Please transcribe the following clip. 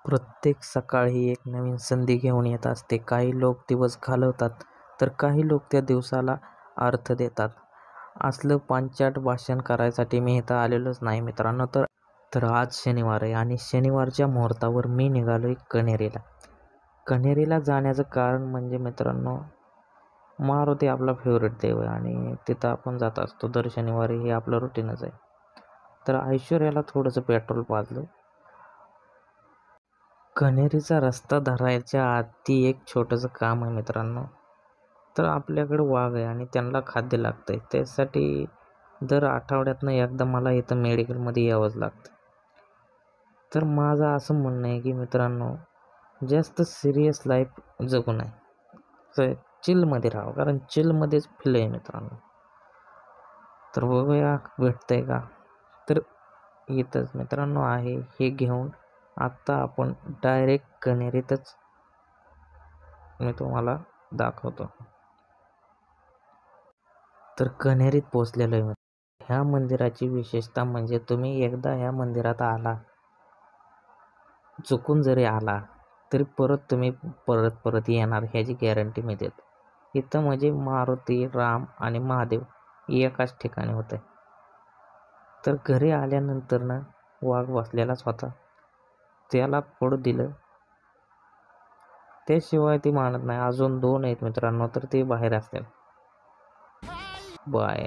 प्रत्येक सकाळ ही एक नवीन संधी घेऊन येत असते. काही लोक दिवस घालवतात, तर काही लोक त्या दिवसाला अर्थ देतात. असलं पांचट भाषण करायसाठी मी इथं आलेलोच नाही मित्रांनो. तर तर आज शनिवार आहे आणि शनिवारच्या मुहूर्तावर मी निघालो आहे कण्हेरीला. कण्हेरीला जाण्याचं कारण म्हणजे मित्रांनो, मारुती आपला फेवरेट देव आहे आणि तिथं आपण जात असतो दर शनिवारी. हे आपलं रुटीनच आहे. तर ऐश्वर्याला थोडंसं पेट्रोल पाजलं. कण्हेरीचा रस्ता धरायच्या आधी एक छोटंसं काम आहे मित्रांनो. तर आपल्याकडे वाघ आहे आणि त्यांना खाद्य लागतं आहे. त्यासाठी दर आठवड्यातनं एकदा मला इथं मेडिकलमध्ये यावंच लागतं. तर माझं असं म्हणणं आहे की मित्रांनो, जास्त सिरियस लाईफ जगू नये. तर चिलमध्ये राहावं, कारण चिलमध्येच फील आहे मित्रांनो. तर बघूया भेटतंय का. तर इथंच मित्रांनो आहे. हे घेऊन आत्ता आपण डायरेक्ट कण्हेरीतच मी तुम्हाला दाखवतो. तर कण्हेरीत पोचलेलो आहे. ह्या मंदिराची विशेषता म्हणजे तुम्ही एकदा ह्या मंदिरात आला, चुकून जरी आला, तरी परत तुम्ही परत येणार ह्याची गॅरंटी मी देतो. इथं म्हणजे मारुती, राम आणि महादेव एकाच ठिकाणी होते. तर घरी आल्यानंतर ना वाघ बसलेलाच होता. त्याला फोड दिलं. त्याशिवाय ती मानत नाही. अजून 2 आहेत मित्रांनो, तर ते बाहेर असतील. बाय.